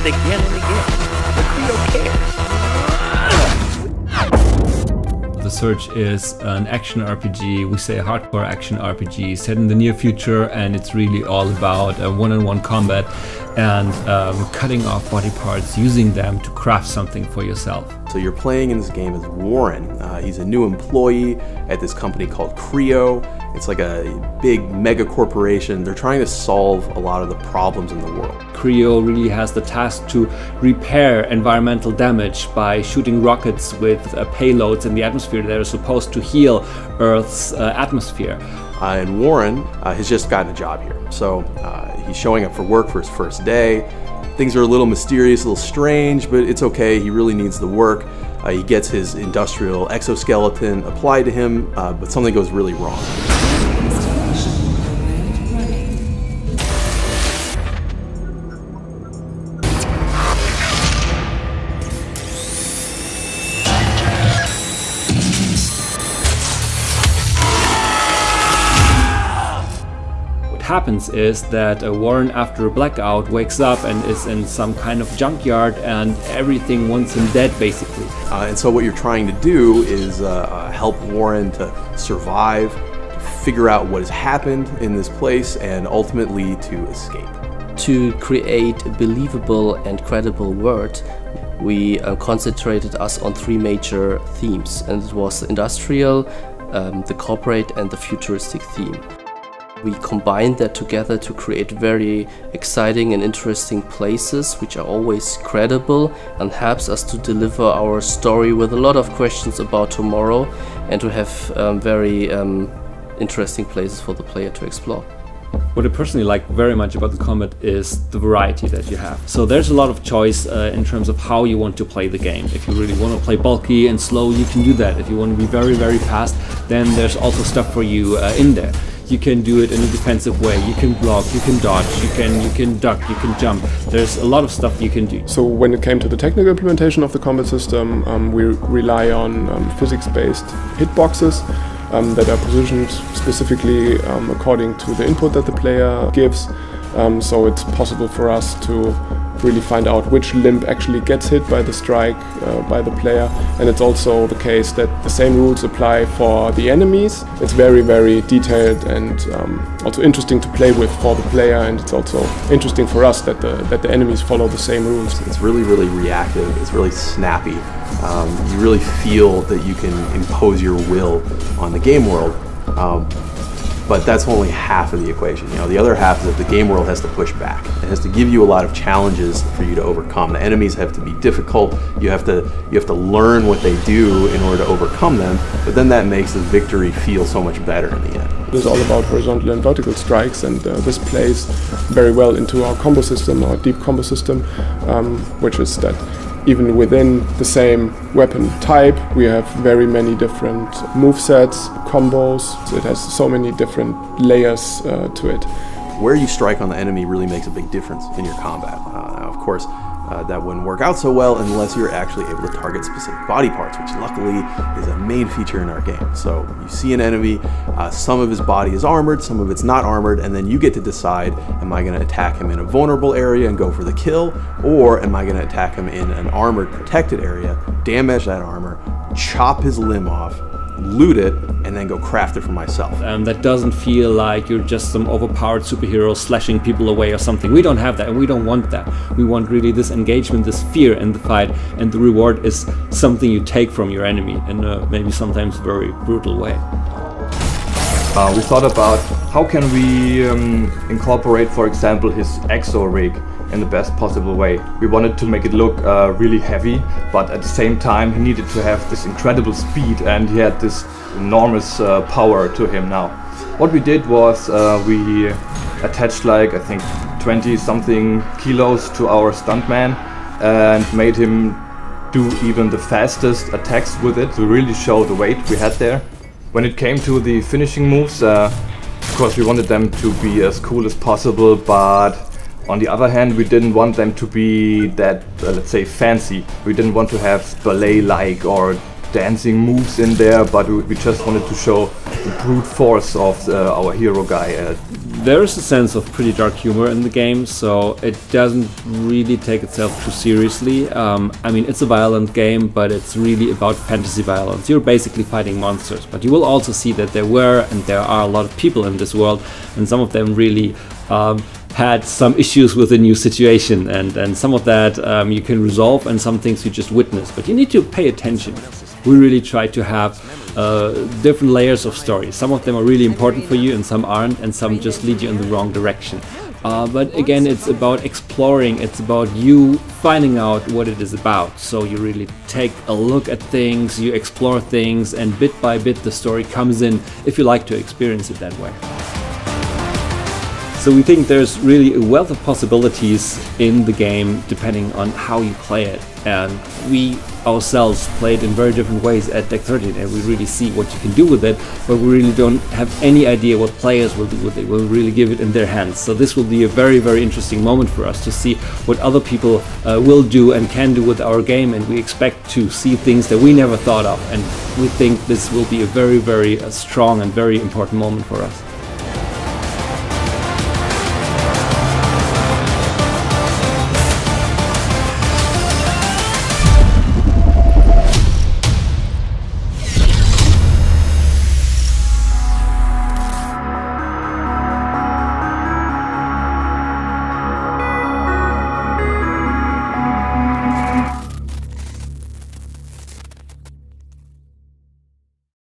it again and again. The Creo cares. The Surge is an action RPG, we say a hardcore action RPG set in the near future, and it's really all about one-on-one combat and cutting off body parts, using them to craft something for yourself. So you're playing in this game as Warren. He's a new employee at this company called Creo. It's like a big mega corporation. They're trying to solve a lot of the problems in the world. Creo really has the task to repair environmental damage by shooting rockets with payloads in the atmosphere that are supposed to heal Earth's atmosphere. And Warren has just gotten a job here. So he's showing up for work for his first day. Things are a little mysterious, a little strange, but it's okay. He really needs the work. He gets his industrial exoskeleton applied to him, but something goes really wrong. Happens is that Warren, after a blackout, wakes up and is in some kind of junkyard, and everything wants him dead, basically. And so what you're trying to do is help Warren to survive, to figure out what has happened in this place, and ultimately to escape. To create a believable and credible world, we concentrated us on three major themes, and it was the industrial, the corporate, and the futuristic theme. We combined that together to create very exciting and interesting places, which are always credible and helps us to deliver our story with a lot of questions about tomorrow, and to have very interesting places for the player to explore. What I personally like very much about the combat is the variety that you have. So there's a lot of choice in terms of how you want to play the game. If you really want to play bulky and slow, you can do that. If you want to be very, very fast, then there's also stuff for you in there. You can do it in a defensive way, you can block, you can dodge, you can duck, you can jump. There's a lot of stuff you can do. So when it came to the technical implementation of the combat system, we rely on physics-based hitboxes that are positioned specifically according to the input that the player gives. So it's possible for us to really find out which limb actually gets hit by the strike by the player, and it's also the case that the same rules apply for the enemies. It's very, very detailed and also interesting to play with for the player, and it's also interesting for us that the enemies follow the same rules. It's really, really reactive. It's really snappy. You really feel that you can impose your will on the game world. But that's only half of the equation. You know, the other half is that the game world has to push back. It has to give you a lot of challenges for you to overcome. The enemies have to be difficult. You have to learn what they do in order to overcome them. But then that makes the victory feel so much better in the end. It's all about horizontal and vertical strikes, and this plays very well into our combo system, our deep combo system, which is that even within the same weapon type, we have very many different movesets, combos. So it has so many different layers to it. Where you strike on the enemy really makes a big difference in your combat. Of course, that wouldn't work out so well unless you're actually able to target specific body parts, which luckily is a main feature in our game. So you see an enemy, some of his body is armored, some of it's not armored, and then you get to decide, am I going to attack him in a vulnerable area and go for the kill, or am I going to attack him in an armored protected area, damage that armor, chop his limb off, loot it, and then go craft it for myself. That doesn't feel like you're just some overpowered superhero slashing people away or something. We don't have that, and we don't want that. We want really this engagement, this fear in the fight, and the reward is something you take from your enemy in a maybe sometimes very brutal way. We thought about how can we incorporate, for example, his exo rig in the best possible way. We wanted to make it look really heavy, but at the same time he needed to have this incredible speed, and he had this enormous power to him now. What we did was we attached, like, I think 20 something kilos to our stuntman and made him do even the fastest attacks with it to really show the weight we had there. When it came to the finishing moves, of course we wanted them to be as cool as possible, but on the other hand, we didn't want them to be that, let's say, fancy. We didn't want to have ballet-like or dancing moves in there, but we just wanted to show the brute force of our hero guy. There is a sense of pretty dark humor in the game, so it doesn't really take itself too seriously. I mean, it's a violent game, but it's really about fantasy violence. You're basically fighting monsters, but you will also see that there were and there are a lot of people in this world, and some of them really had some issues with the new situation, and some of that you can resolve, and some things you just witness, but you need to pay attention. We really try to have different layers of story. Some of them are really important for you and some aren't, and some just lead you in the wrong direction. But again, it's about exploring, it's about you finding out what it is about. So you really take a look at things, you explore things, and bit by bit the story comes in if you like to experience it that way. So we think there's really a wealth of possibilities in the game depending on how you play it. And we ourselves play it in very different ways at Deck 13, and we really see what you can do with it, but we really don't have any idea what players will do with it. We'll really give it in their hands. So this will be a very, very interesting moment for us to see what other people will do and can do with our game, and we expect to see things that we never thought of, and we think this will be a very, very strong and very important moment for us.